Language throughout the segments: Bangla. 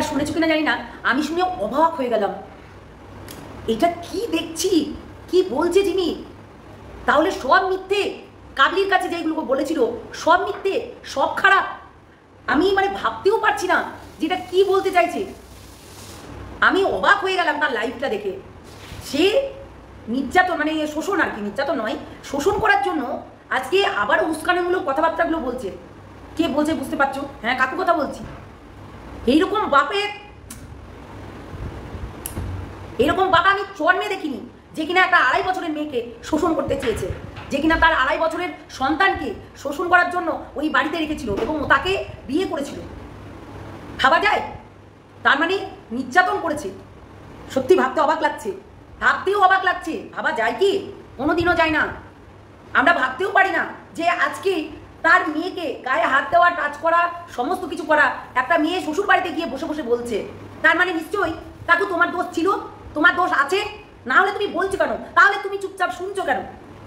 শুনেছো কিনা জানি না, আমি শুনে অবাক হয়ে গেলাম। এটা কি দেখছি, কি বলছে যিনি? তাহলে সব মিথ্যে, কাবলির কাছে যেগুলো বলেছিল সব মিথ্যে, সব খারাপ। আমি মানে ভাবতেও পারছি না যেটা কি বলতে চাইছে। আমি অবাক হয়ে গেলাম তার লাইফটা দেখে। সে নির্যাতন মানে শোষণ, আর কি নির্যাতন নয়, শোষণ করার জন্য আজকে আবারও উস্কানিমূলক কথাবার্তাগুলো বলছে। কে বলছে বুঝতে পারছো? হ্যাঁ, কাকু কথা বলছি। এইরকম বাবা আমি জন্মে দেখিনি, যে কিনা একটা 2.5 বছরের মেয়েকে শোষণ করতে চেয়েছে, যে কিনা তার 2.5 বছরের সন্তানকে শোষণ করার জন্য ওই বাড়িতে রেখেছিল এবং তাকে বিয়ে করেছিল। ভাবা যায়? তার মানে নির্যাতন করেছে। সত্যি ভাবতে অবাক লাগছে, ভাবতেও অবাক লাগছে। ভাবা যায় কি? কোনোদিনও যায় না। আমরা ভাবতেও পারি না যে আজকে তার মেয়েকে গায়ে হাত দেওয়া, টাচ করা, সমস্ত কিছু করা একটা মেয়ে শ্বশুর বাড়িতে গিয়ে বসে বসে বলছে। তার মানে নিশ্চয়ই কাকু তোমার দোষ ছিল, তোমার দোষ আছে, না হলে তুমি বলছো কেন? তাহলে তুমি চুপচাপ শুনছো কেন?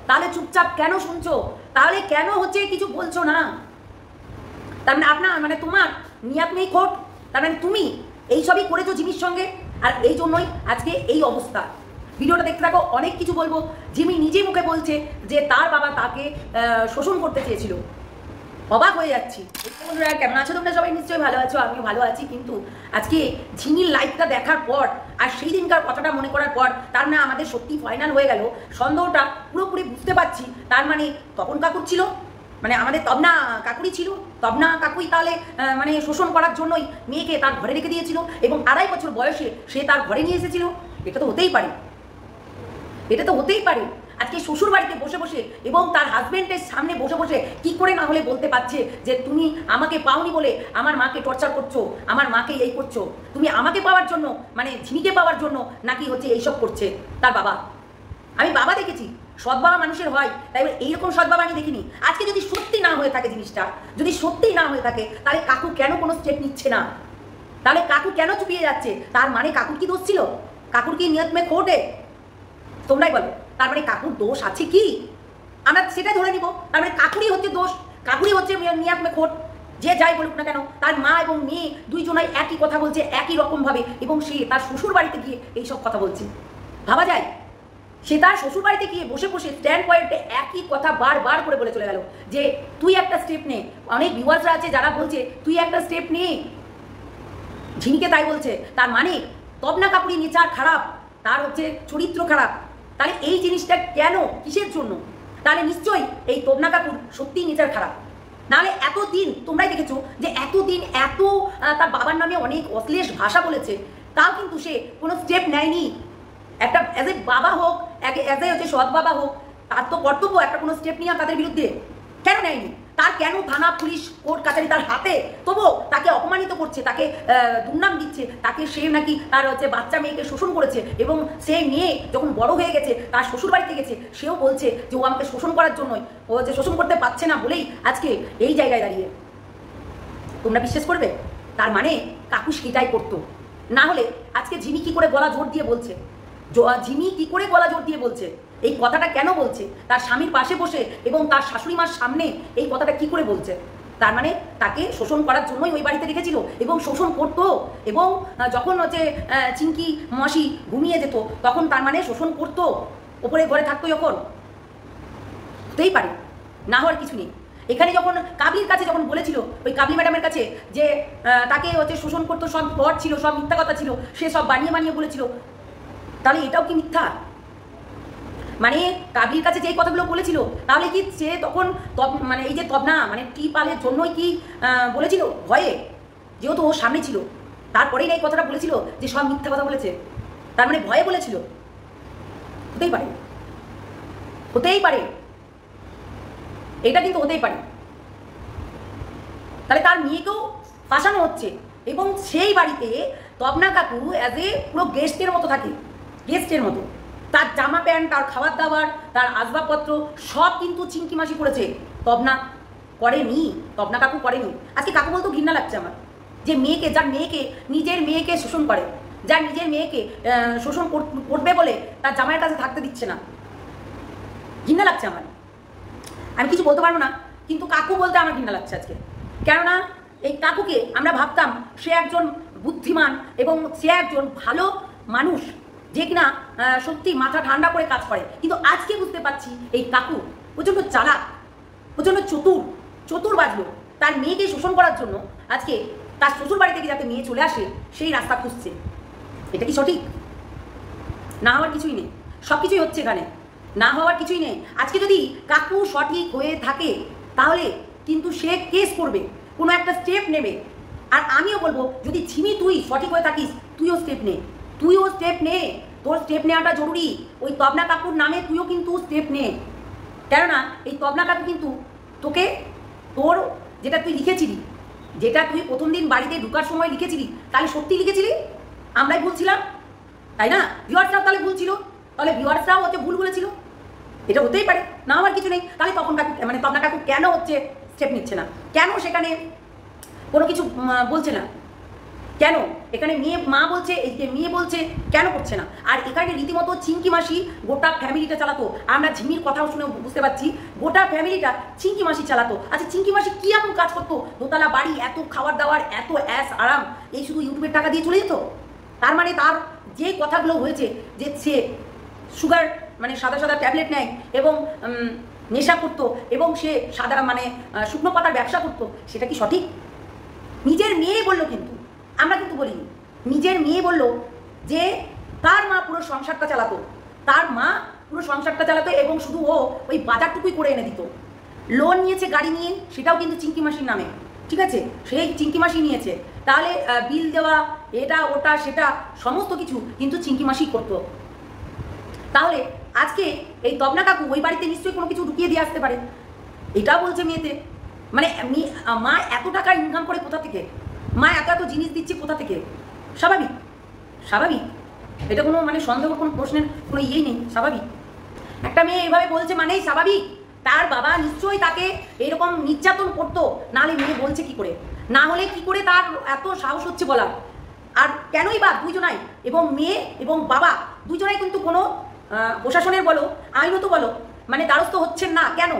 তাহলে চুপচাপ কেন শুনছো? তাহলে কেন হচ্ছে কিছু বলছো না? তার মানে আপনার মানে তোমার নিয়াত নেই খোট, তার মানে তুমি এইসবই করেছো জিমির সঙ্গে, আর এই জন্যই আজকে এই অবস্থা। ভিডিওটা দেখতে থাকো, অনেক কিছু বলবো। জিমি নিজে মুখে বলছে যে তার বাবা তাকে শোষণ করতে চেয়েছিল। অবাক হয়ে যাচ্ছি। বন্ধুরা কেমন আছো তোমরা? সবাই নিশ্চয়ই ভালো আছো, আমিও ভালো আছি। কিন্তু আজকে ঝিমির লাইফটা দেখার পর আর সেই দিনকার কথাটা মনে করার পর তার না আমাদের সত্যি ফাইনাল হয়ে গেল। সন্দেহটা পুরোপুরি বুঝতে পারছি। তার মানে তপন কাকুর ছিল, মানে আমাদের তবনা কাকুরই ছিল। তবনা কাকুই তাহলে মানে শোষণ করার জন্যই মেয়েকে তার ঘরে রেখে দিয়েছিল এবং 2.5 বছর বয়সে সে তার ঘরে নিয়ে এসেছিল। এটা তো হতেই পারে, এটা তো হতেই পারে। আজকে শ্বশুর বাড়িতে বসে বসে এবং তার হাজবেন্ডের সামনে বসে বসে কি করে না হলে বলতে পারছে যে তুমি আমাকে পাওনি বলে আমার মাকে টর্চার করছো, আমার মাকে এই করছো। তুমি আমাকে পাওয়ার জন্য মানে ঝিমিকে পাওয়ার জন্য নাকি হচ্ছে এইসব করছে তার বাবা। আমি বাবা দেখেছি, সৎ বাবা মানুষের হয়, তাই এইরকম সৎ বাবা আমি দেখিনি। আজকে যদি সত্যি না হয়ে থাকে জিনিসটা, যদি সত্যিই না হয়ে থাকে, তাহলে কাকু কেন কোনো স্টেপ নিচ্ছে না? তাহলে কাকু কেন চুপিয়ে যাচ্ছে? তার মানে কাকুর কি দোষ ছিল? কাকুর কি নিয়ত মে খোটে? তোমরাই বলো। তার মানে কাকুর দোষ আছে কি? আমরা সেটা ধরে নিব। তার মানে কাকুরই হচ্ছে দোষ, কাকুরই হচ্ছে নিয়াত মে খোট। যে যাই বলুক না কেন, তার মা এবং মেয়ে দুইজনাই একই কথা বলছে, একই রকমভাবে, এবং সে তার শ্বশুর বাড়িতে গিয়ে এইসব কথা বলছে। ভাবা যায়? সে তার শ্বশুর বাড়িতে গিয়ে বসে বসে স্ট্যান্ড পয়েন্টে একই কথা বারবার করে বলে চলে গেল যে তুই একটা স্টেপ নে। অনেক ভিউয়ার্সরা আছে যারা বলছে তুই একটা স্টেপ নে। ঝিমিকে তাই বলছে। তার মানে তবনা কাকুরি নেচার খারাপ, তার হচ্ছে চরিত্র খারাপ। তাহলে এই জিনিসটা কেন, কিসের জন্য? তাহলে নিশ্চয়ই এই তবনা কাকুর সত্যিই নেচার খারাপ। নাহলে এতদিন তোমরাই দেখেছো যে এতদিন এত তার বাবার নামে অনেক অশ্লীল ভাষা বলেছে, তাও কিন্তু সে কোনো স্টেপ নেয়নি। একটা অ্যাজ এ বাবা হোক, অ্যাজ এ হচ্ছে সৎ বাবা হোক, তার তো কর্তব্য একটা কোনো স্টেপ নিয়ে তাদের বিরুদ্ধে। কেন নেয়নি? তার কেন থানা পুলিশ কোর্ট কাছারি তার হাতে, তবুও তাকে অপমানিত করছে, তাকে দুর্নাম দিচ্ছে, তাকে সে নাকি তার হচ্ছে বাচ্চা মেয়েকে শোষণ করেছে, এবং সেই মেয়ে যখন বড় হয়ে গেছে তার শ্বশুর বাড়িতে গেছে, সেও বলছে যে ও আমাকে শোষণ করার জন্যই, ও যে শোষণ করতে পারছে না বলেই আজকে এই জায়গায় দাঁড়িয়ে। তোমরা বিশ্বাস করবে? তার মানে কাকু সেটাই করতো। না হলে আজকে ঝিমি কি করে গলা জোর দিয়ে বলছে? ঝিমি কি করে গলা জোর দিয়ে বলছে? এই কথাটা কেন বলছে? তার স্বামীর পাশে বসে এবং তার শাশুড়ি মার সামনে এই কথাটা কি করে বলছে? তার মানে তাকে শোষণ করার জন্যই ওই বাড়িতে রেখেছিল এবং শোষণ করতো। এবং যখন হচ্ছে চিঙ্কি মাসি ঘুমিয়ে যেত তখন তার মানে শোষণ করতো, ওপরে ঘরে থাকতো যখন। হতেই পারে, না হওয়ার কিছু নেই। এখানে যখন কাবলির কাছে যখন বলেছিল, ওই কাবলি ম্যাডামের কাছে, যে তাকে হচ্ছে শোষণ করতো, সব ফ্রড ছিল, সব মিথ্যা কথা ছিল, সে সব বানিয়ে বানিয়ে বলেছিল, তাহলে এটাও কি মিথ্যা? মানে কাবলির কাছে যে কথাগুলো বলেছিল, তাহলে কি সে তখন মানে এই যে তবনা মানে টিপালের জন্যই কি বলেছিল ভয়ে? যেহেতু ও সামনে ছিল, তারপরেই না এই কথাটা বলেছিল যে সব মিথ্যা কথা বলেছে, তার মানে ভয়ে বলেছিল। হতেই পারে, হতেই পারে, এটা কিন্তু হতেই পারে। তাহলে তার মেয়েকেও ফাঁসানো হচ্ছে, এবং সেই বাড়িতে তবনা কাকু অ্যাজ এ পুরো গেস্টের মতো থাকে, গেস্টের মতো। তার জামা প্যান্ট, তার খাবার দাবার, তার আসবাবপত্র সব কিন্তু চিঙ্কি মাসি করেছে, তবনা করেনি, তবনা কাকু করেনি। আজকে কাকু বলতো ঘৃণা লাগছে আমার, যে মেয়েকে, যার মেয়েকে, নিজের মেয়েকে শোষণ করে, যার নিজের মেয়েকে শোষণ করবে বলে তার জামাইয়ের কাছে থাকতে দিচ্ছে না, ঘৃণা লাগছে আমার। আমি কিছু বলতে পারবো না, কিন্তু কাকু বলতে আমার ঘৃণা লাগছে আজকে। কেননা এই কাকুকে আমরা ভাবতাম সে একজন বুদ্ধিমান এবং সে একজন ভালো মানুষ, যে কিনা সত্যি মাথা ঠান্ডা করে কাজ করে। কিন্তু আজকে বুঝতে পারছি এই কাকু প্রচণ্ড চালাক, প্রচণ্ড চতুর বাজলো। তার মেয়েকে শোষণ করার জন্য আজকে তার শ্বশুর বাড়ি থেকে যাতে মেয়ে চলে আসে সেই রাস্তা খুঁজছে। এটা কি সঠিক? না হওয়ার কিছুই নেই, সব কিছুই হচ্ছে এখানে, না হওয়ার কিছুই নেই। আজকে যদি কাকু সঠিক হয়ে থাকে তাহলে কিন্তু সে কেস করবে, কোনো একটা স্টেপ নেবে। আর আমিও বলবো, যদি ঝিমি তুই সঠিক হয়ে থাকিস, তুইও স্টেপ নে, তোর স্টেপ নেওয়াটা জরুরি। ওই তবনা কাকুর নামে তুইও কিন্তু স্টেপ নে, কেননা এই তবনা কাকু কিন্তু তোকে তোর যেটা তুই লিখেছিলি, যেটা তুই প্রথম দিন বাড়িতে ঢুকার সময় লিখেছিলি, তাহলে সত্যি লিখেছিলি, আমরাই ভুলছিলাম, তাই না? ভিউয়ার্সরাও তাহলে ভুল ছিল, তাহলে ভিউয়ার্সরাও হচ্ছে ভুল বলেছিল। এটা হতেই পারে, না আমার কিছু নেই। তাহলে তখন কাকু মানে তবনা কাকু কেন হচ্ছে স্টেপ নিচ্ছে না? কেন সেখানে কোনো কিছু বলছে না? কেন এখানে মা বলছে, এদিকে মেয়ে বলছে, কেন করছে না? আর এখানে রীতিমতো চিঙ্কি মাসি গোটা ফ্যামিলিটা চালাতো। আমরা ঝিমির কথাও শুনে বুঝতে পারছি গোটা ফ্যামিলিটা চিঙ্কি মাসি চালাতো। আচ্ছা, চিঙ্কি মাসি কি এমন কাজ করতো? দোতলা বাড়ি, এত খাবার দাবার, এত অ্যাস আরাম, এই শুধু ইউটিউবের টাকা দিয়ে চলে যেত? তার মানে তার যে কথাগুলো হয়েছে, যে সে সুগার মানে সাদা ট্যাবলেট নেয় এবং নেশা করতো এবং সে সাদা মানে শুকনো পাতার ব্যবসা করতো, সেটা কি সঠিক? নিজের মেয়ে বললো, কিন্তু আমরা কিন্তু বলিনি। নিজের মেয়ে বললো যে তার মা পুরো সংসারটা চালাতো, এবং শুধু ও ওই বাজারটুকুই করে এনে দিত। লোন নিয়েছে গাড়ি নিয়ে, সেটাও কিন্তু চিঙ্কি মাসির নামে, ঠিক আছে? সেই চিঙ্কি মাসি নিয়েছে। তাহলে বিল দেওয়া, এটা ওটা সেটা সমস্ত কিছু কিন্তু চিঙ্কি মাসি করতো। তাহলে আজকে এই তবনা কাকু ওই বাড়িতে নিশ্চয়ই কোনো কিছু ঢুকিয়ে দিয়ে আসতে পারে, এটা বলছে মেয়েতে। মানে মা এত টাকা ইনকাম করে কোথা থেকে? মা এত জিনিস দিচ্ছে কোথা থেকে? স্বাভাবিক, এটা কোনো মানে সন্দেহ, কোনো প্রশ্নের কোনো ইয়েই নেই, স্বাভাবিক। একটা মেয়ে এভাবে বলছে মানেই স্বাভাবিক। তার বাবা নিশ্চয়ই তাকে এরকম নির্যাতন করতো, নাহলে মেয়ে বলছে কি করে? না হলে কি করে তার এত সাহস হচ্ছে বলার? আর কেনই বা দুজনাই, এবং মেয়ে এবং বাবা দুজনাই কিন্তু কোনো প্রশাসনের বলো, আইনত বলো, মানে দ্বারস্থ হচ্ছেন না। কেন?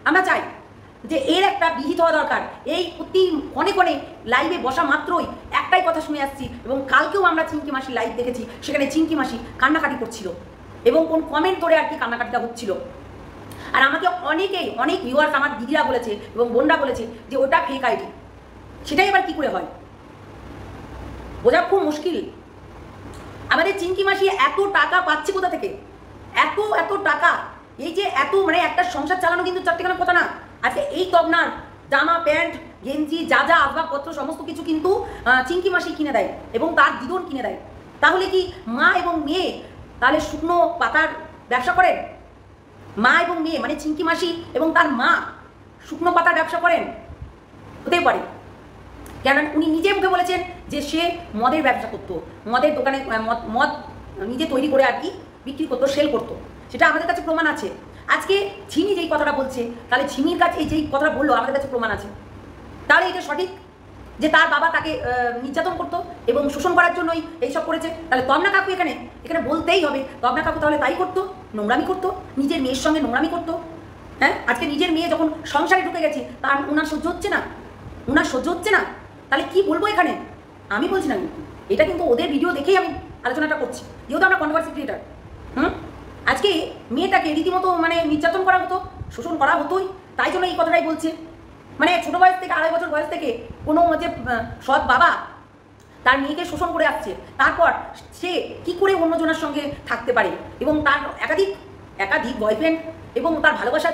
আমরা চাই যে এর একটা বিহিত হওয়া দরকার। এই প্রতি অনেক লাইভে বসা মাত্রই একটাই কথা শুনে আসছি, এবং কালকেও আমরা চিঙ্কি মাসি লাইভ দেখেছি, সেখানে চিঙ্কি মাসি কান্নাকাটি করছিল এবং কোন কমেন্ট করে আর কি কান্নাকাটিটা হচ্ছিল। আর আমাকে অনেক ভিউয়ার্স, আমার দিদিরা বলেছে এবং বোনরা বলেছে যে ওটা ফেক আইডি। সেটাই এবার কি করে হয় বোঝা খুব মুশকিল। আমাদের চিঙ্কি মাসি এত টাকা পাচ্ছে কোথা থেকে? এত টাকা, এই যে এত মানে একটা সংসার চালানো কিন্তু চারটেখানা কথা না। আজকে এই তবনার জামা প্যান্ট গেঞ্জি যা আসবাবপত্র সমস্ত কিছু কিন্তু চিঙ্কি মাসি কিনে দেয় এবং তার দিদন কিনে দেয়। তাহলে কি মা এবং মেয়ে তাহলে শুকনো পাতার ব্যবসা করেন? মা এবং মেয়ে মানে চিঙ্কি মাসি এবং তার মা শুকনো পাতার ব্যবসা করেন? হতে পারে, কেন উনি নিজে মুখে বলেছেন যে সে মদের ব্যবসা করতো, মদের দোকানে মদ নিজে তৈরি করে আর কি বিক্রি করতো, সেল করতো। সেটা আমাদের কাছে প্রমাণ আছে। আজকে ঝিমি যেই কথাটা বলছে, তাহলে ঝিমির কাছে এই যেই কথাটা বললো আমাদের কাছে প্রমাণ আছে। তাহলে এটা সঠিক যে তার বাবা তাকে নির্যাতন করতো এবং শোষণ করার জন্যই এইসব করেছে। তাহলে তবনা কাকু এখানে বলতেই হবে, তবনা কাকু তাহলে তাই করতো, নোংরামি করতো, নিজের মেয়ের সঙ্গে নোংরামি করতো। হ্যাঁ, আজকে নিজের মেয়ে যখন সংসারে ঢুকে গেছে তার ওনার সহ্য হচ্ছে না, তাহলে কি বলবো এখানে? আমি বলছি না, এটা কিন্তু ওদের ভিডিও দেখেই আমি আলোচনাটা করছি, যেহেতু আমরা কন্ট্রোভার্সি ক্রিয়েটার। আজকে মেয়েটাকে রীতিমতো মানে নির্যাতন করা হতো, শোষণ করা হতোই, তাই জন্য এই কথাটাই বলছে। মানে ছোটো বয়স থেকে, 2.5 বছর বয়স থেকে কোনো যে সৎ বাবা তার মেয়েকে শোষণ করে আসছে, তারপর সে কি করে অন্যজনের সঙ্গে থাকতে পারে? এবং তার একাধিক বয়ফ্রেন্ড এবং তার ভালোবাসা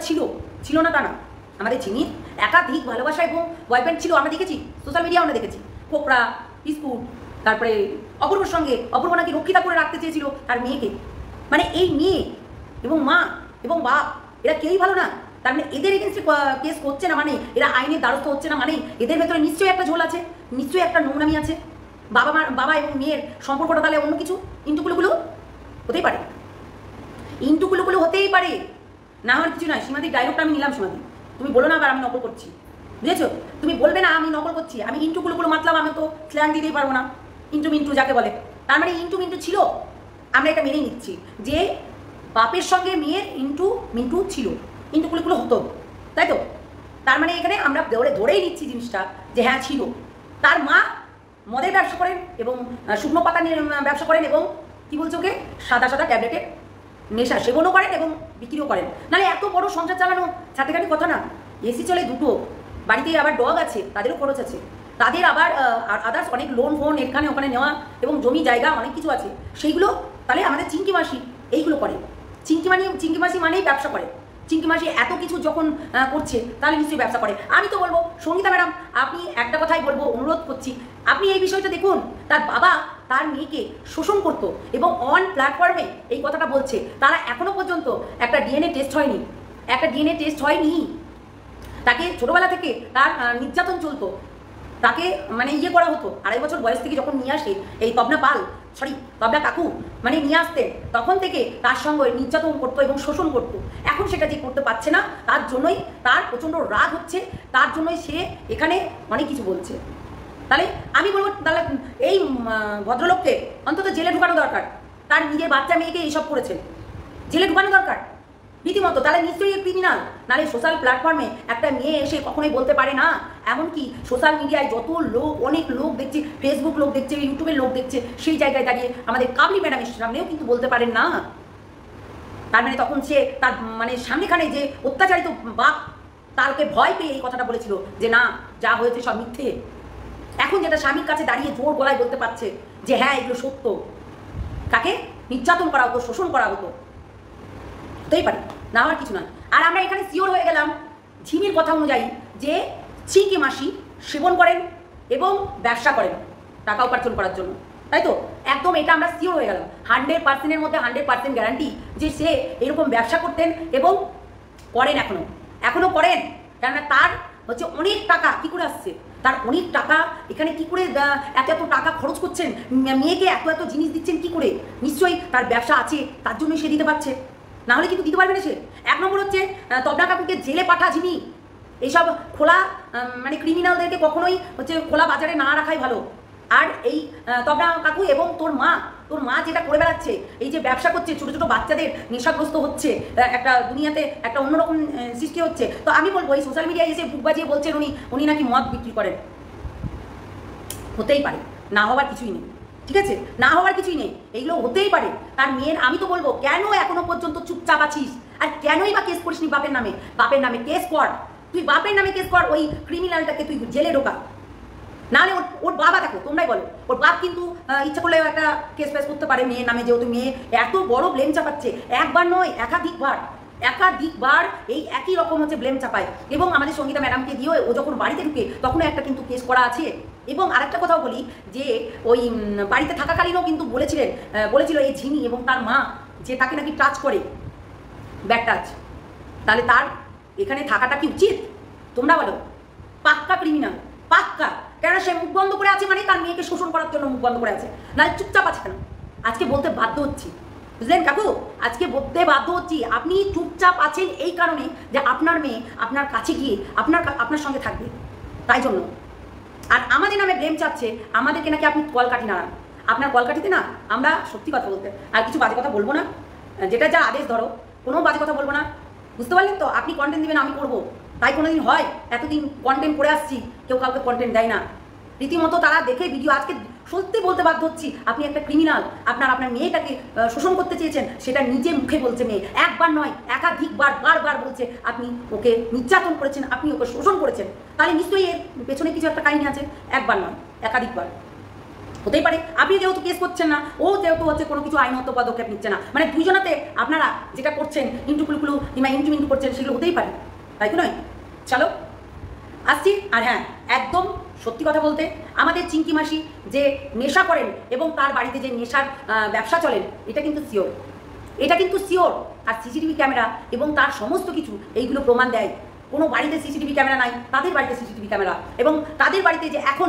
ছিল না তা না। আমাদের চিনির একাধিক ভালোবাসা এবং বয়ফ্রেন্ড ছিল, আমরা দেখেছি, সোশ্যাল মিডিয়া আমরা দেখেছি। কোকড়া, বিস্কুট, তারপরে অপূর্বর সঙ্গে অপূর্ব নাকি রক্ষিতা করে রাখতে চেয়েছিল তার মেয়েকে। মানে এই মেয়ে এবং মা এবং বাপ এরা কেউই ভালো না। তার মানে এদের এগেন্সে কেস করছে না মানে এরা আইনের দ্বারস্থ হচ্ছে না মানে এদের ভেতরে নিশ্চয়ই একটা ঝোল আছে, নিশ্চয়ই একটা নোংরামি আছে। বাবা এবং মেয়ের সম্পর্কটা তাহলে অন্য কিছু ইন্টুকুলুগুলো হতেই পারে, না আমার কিছু নয়। সীমাদির ডায়লগটা আমি নিলাম। সীমাদি, তুমি বলো না আবার আমি নকল করছি, বুঝেছো? তুমি বলবে না আমি নকল করছি, আমি ইন্টুকুলুগুলো মাতলাম, আমি তো স্ল্যাং দিতেই পারবো না। ইন্টু মিন্টু যাকে বলে, তার মানে ইন্টু মিন্টু ছিল। আমরা এটা মেনেই নিচ্ছি যে বাপের সঙ্গে মেয়ের ইন্টু মিন্টু ছিল, ইন্টুকুলুগুলো হতো, তাই তো? তার মানে এখানে আমরা ধরেই নিচ্ছি জিনিসটা যে হ্যাঁ ছিল। তার মদের ব্যবসা করেন এবং শুকনো পাতা নিয়ে ব্যবসা করেন এবং কি বলছে ওকে সাদা সাদা ট্যাবলেটের নেশা সেবনও করেন এবং বিক্রিও করেন। নাহলে এত বড় সংসার চালানো ছাটেখাটি কথা না। এসি চলে দুটো, বাড়িতে আবার ডগ আছে, তাদেরও খরচ আছে, তাদের আবার আদার্স অনেক লোন ফোন এখানে ওখানে নেওয়া এবং জমি জায়গা অনেক কিছু আছে, সেইগুলো তাহলে আমাদের চিঙ্কি মাসি এইগুলো করে। চিঙ্কি মাসি মানেই ব্যবসা করে। চিঙ্কি মাসি এত কিছু যখন করছে তাহলে নিশ্চয়ই ব্যবসা করে। আমি তো বলবো সঙ্গীতা ম্যাডাম, আপনি একটা কথাই বলবো, অনুরোধ করছি, আপনি এই বিষয়টা দেখুন। তার বাবা তার মেয়েকে শোষণ করতো এবং অন প্ল্যাটফর্মে এই কথাটা বলছে। তারা এখনো পর্যন্ত একটা ডিএনএ টেস্ট হয়নি, তাকে ছোটবেলা থেকে তার নির্যাতন চলতো, তাকে মানে ইয়ে করা হতো। 2.5 বছর বয়স থেকে যখন নিয়ে আসে এই তবলা কাকু মানে নিয়ে আসতেন, তখন থেকে তার সঙ্গে নির্যাতন করতো এবং শোষণ করতো। এখন সেটা যে করতে পারছে না, তার জন্যই তার প্রচণ্ড রাগ হচ্ছে, তার জন্যই সে এখানে অনেক কিছু বলছে। তাহলে আমি বলবো তাহলে এই ভদ্রলোককে অন্তত জেলে ঢুকানো দরকার। তার নিজের বাচ্চা মেয়েকে এইসব করেছে, জেলে ঢুকানো দরকার রীতিমতো। তাহলে নিশ্চয়ই ক্রিমিনাল। নাহলে সোশ্যাল প্ল্যাটফর্মে একটা মেয়ে এসে কখনোই বলতে পারে না। এমনকি সোশ্যাল মিডিয়ায় যত লোক, অনেক লোক দেখছে, ফেসবুক লোক দেখছে, ইউটিউবের লোক দেখছে, সেই জায়গায় দাঁড়িয়ে আমাদের কাবলি ম্যাডামের সামনেও কিন্তু বলতে পারেন না। তার মানে তখন সে তার মানে সামনেখানে যে অত্যাচারিত বাপ, তারকে ভয় পেয়ে এই কথাটা বলেছিল যে না, যা হয়েছে সব মিথ্যে। এখন যেটা স্বামীর কাছে দাঁড়িয়ে জোর গলায় বলতে পারছে যে হ্যাঁ এগুলো সত্য, তাকে নির্যাতন করা হতো, শোষণ করা হতো, হতেই পারে না, হওয়ার কিছু না। আর আমরা এখানে শিওর হয়ে গেলাম ঝিমির কথা অনুযায়ী যে চিঙ্কি মাসি সেবন করেন এবং ব্যবসা করেন টাকা উপার্জন করার জন্য, তাই তো? একদম এটা আমরা শিওর হয়ে গেলাম 100%-এর মধ্যে 100% গ্যারান্টি যে সে এরকম ব্যবসা করতেন এবং করেন, এখনো করেন। কেননা তার হচ্ছে অনেক টাকা কি করে আসছে, তার অনেক টাকা এখানে কি করে এত টাকা খরচ করছেন, মেয়েকে এত জিনিস দিচ্ছেন কি করে? নিশ্চয়ই তার ব্যবসা আছে, তার জন্যই সে দিতে পারছে, না হলে কিন্তু দিতে পারবে না সে। 1 নম্বর হচ্ছে তবলা কাকুকে জেলে পাঠা ঝিমি। এইসব খোলা মানে ক্রিমিনালদেরকে কখনোই হচ্ছে খোলা বাজারে না রাখাই ভালো। আর এই তবলা কাকু এবং তোর মা যেটা করে বেড়াচ্ছে, এই যে ব্যবসা করছে, ছোটো ছোটো বাচ্চাদের নেশাগ্রস্ত হচ্ছে, একটা দুনিয়াতে একটা অন্যরকম সৃষ্টি হচ্ছে। তো আমি বলবো এই সোশ্যাল মিডিয়ায় এসে বুক বাজিয়ে বলছেন উনি নাকি মদ বিক্রি করেন, হতেই পারে, না হওয়ার কিছুই নেই, ঠিক আছে? না হওয়ার কিছুই নেই, এইগুলো হতেই পারে। তার মেয়ের আমি তো বলবো কেন এখনো পর্যন্ত চুপচাপ আছিস? আর কেনই বা কেস করিসনি বাপের নামে কেস কর, তুই বাপের নামে কেস কর, ওই ক্রিমিনালটাকে তুই জেলে ঢোকা। নাহলে ওর বাবা, দেখো তোমরাই বলো, ওর বাপ কিন্তু ইচ্ছা করলেও একটা কেস ফেস করতে পারে মেয়ের নামে, যেহেতু মেয়ে এত বড় ব্লেম চাপাচ্ছে, একবার নয় একাধিকবার এই একই রকম হচ্ছে ব্লেম চাপায়। এবং আমাদের সঙ্গীতা ম্যাডামকে দিয়ে ও যখন বাড়িতে ঢুকে তখনও একটা কিন্তু কেস করা আছে। এবং আরেকটা কথাও বলি যে ওই বাড়িতে থাকাকালীনও কিন্তু বলেছিল এই ঝিনি এবং তার মা যে তাকে নাকি টাচ করে, ব্যাড টাচ। তাহলে তার এখানে থাকাটা কি উচিত? তোমরা বলো। পাক্কা ক্রিমিনাল, পাক্কা। কেননা সে মুখ বন্ধ করে আছে, মানে তার মেয়েকে শোষণ করার জন্য মুখ বন্ধ করে আছে, না চুপচাপ আছে কেন? আজকে বলতে বাধ্য হচ্ছি, বুঝলেন কাকু? আজকে বলতে বাধ্য হচ্ছি আপনি চুপচাপ আছেন এই কারণে যে আপনার মেয়ে আপনার কাছে গিয়ে আপনার সঙ্গে থাকবে, তাই জন্য। আর আমাদের নামে ব্লেম চাচ্ছে, আমাদেরকে নাকি আপনি কলকাঠি নাড়ান। আপনার কলকাঠিতে না আমরা সত্যি কথা বলতে আর কিছু বাজে কথা বলবো না, যেটা যা আদেশ ধরো, কোনো বাজে কথা বলবো না, বুঝতে পারলেন তো? আপনি কন্টেন্ট দিবেন, আমি করবো, তাই কোনোদিন হয়? এতদিন কন্টেন্ট করে আসছি, কেউ কাউকে কন্টেন্ট দেয় না, রীতিমতো তারা দেখে ভিডিও। আজকে সত্যি বলতে বাধ্য হচ্ছি, আপনি একটা ক্রিমিনাল। আপনার মেয়েটাকে শোষণ করতে চেয়েছেন, সেটা নিজে মুখে বলছে মেয়ে, একবার নয় একাধিকবার, বারবার বলছে আপনি ওকে নির্যাতন করেছেন, আপনি ওকে শোষণ করেছেন। তাহলে নিশ্চয়ই এর পেছনে কিছু একটা কাহিনী আছে, একবার নয় একাধিকবার হতেই পারে। আপনি যেহেতু কেস করছেন না, ও যেহেতু হচ্ছে কোনো কিছু আইনত পদক্ষেপ নিচ্ছে না, মানে দুইজনাতে আপনারা যেটা করছেন ইন্টু কিংবা ইন্টু করছেন, সেগুলো হতেই পারে, তাই তো নয়? চলো আসছি। আর হ্যাঁ, একদম সত্যি কথা বলতে, আমাদের চিঙ্কি মাসি যে নেশা করেন এবং তার বাড়িতে যে নেশার ব্যবসা চলেন, এটা কিন্তু সিওর। আর সিসিটিভি ক্যামেরা এবং তার সমস্ত কিছু এইগুলো প্রমাণ দেয়। কোনো বাড়িতে সিসিটিভি ক্যামেরা নাই, তাদের বাড়িতে সিসিটিভি ক্যামেরা, এবং তাদের বাড়িতে যে এখন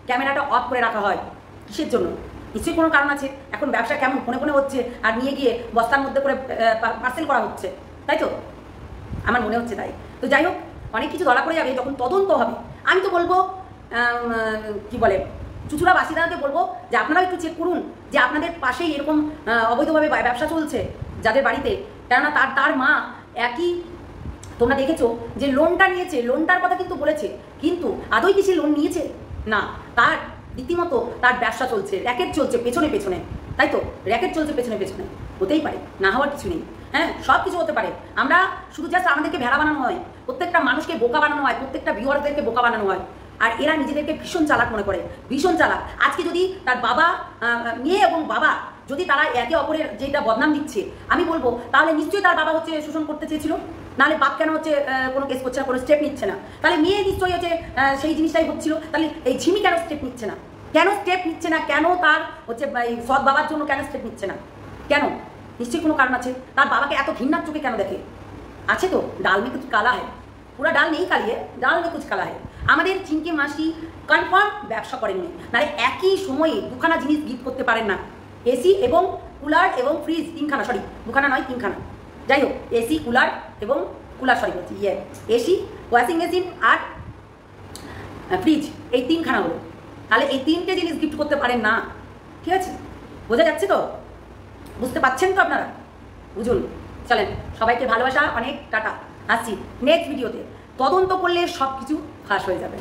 ক্যামেরাটা অফ করে রাখা হয়, কিসের জন্য? নিশ্চয়ই কোনো কারণ আছে। এখন ব্যবসা কেমন ফোনে হচ্ছে, আর নিয়ে গিয়ে বস্তার মধ্যে করে পার্সেল করা হচ্ছে, তাই তো? আমার মনে হচ্ছে তাই। তো যাই হোক, অনেক কিছু ধরা পড়ে যাবে যখন তদন্ত হবে। আমি তো বলবো কি বলে, চুচুড়া বাসিন্দাকে বলবো যে আপনারাও একটু চেক করুন যে আপনাদের পাশেই এরকম অবৈধভাবে ব্যবসা চলছে যাদের বাড়িতে। কেননা তার মা একই, তোমরা দেখেছো যে লোনটা নিয়েছে, লোনটার কথা কিন্তু বলেছে, কিন্তু আদৌ কি সে লোন নিয়েছে? না, তার রীতিমতো তার ব্যবসা চলছে, র্যাকেট চলছে পেছনে পেছনে, তাই তো? র্যাকেট চলছে পেছনে পেছনে, হতেই পারে, না হওয়ার কিছু নেই। হ্যাঁ, সব কিছু হতে পারে। আমরা শুধু জাস্ট আমাদেরকে ভেড়া বানানো হয়, প্রত্যেকটা মানুষকে বোকা বানানো হয়, প্রত্যেকটা ভিউয়ারদেরকে বোকা বানানো হয়। আর এরা নিজেদেরকে ভীষণ চালাক মনে করে, ভীষণ চালাক। আজকে যদি তার বাবা, মেয়ে এবং বাবা যদি তারা একে অপরের যেটা বদনাম দিচ্ছে, আমি বলবো তাহলে নিশ্চয়ই তার বাবা হচ্ছে শোষণ করতে চেয়েছিল, নাহলে বাপ কেন হচ্ছে কোনো কেস করছে না, কোনো স্টেপ নিচ্ছে না? তাহলে মেয়ে নিশ্চয়ই হচ্ছে সেই জিনিসটাই হচ্ছিল। তাহলে এই ঝিমি কেন স্টেপ নিচ্ছে না? কেন স্টেপ নিচ্ছে না? কেন তার হচ্ছে সৎ বাবার জন্য কেন স্টেপ নিচ্ছে না? কেন? নিশ্চয়ই কোনো কারণ আছে। তার বাবাকে এত ঘৃণার চোখে কেন দেখে? আছে তো, ডাল মে কুছ কালা হয়, পুরা ডাল নেই কালিয়ে, ডাল মে কুছ কালা হয়। আমাদের চিনকে মাসি কনফার্ম ব্যবসা করেননি, নাহলে একই সময়ে দুখানা জিনিস গিফট করতে পারেন না। এসি এবং কুলার এবং ফ্রিজ, তিনখানা, সরি দুখানা নয় তিনখানা, যাই হোক, এসি, কুলার এবং কুলার, সরি বলছি, এসি, ওয়াশিং মেশিন আর ফ্রিজ, এই তিনখানা হলো। তাহলে এই তিনটে জিনিস গিফট করতে পারেন না। ঠিক আছে, বোঝা যাচ্ছে তো? বুঝতে পারছেন তো আপনারা? বুঝুন। চলেন, সবাইকে ভালোবাসা, অনেক টাটা। আসছি নেক্সট ভিডিওতে। তদন্ত করলে সব কিছু ফাঁস হয়ে যাবে।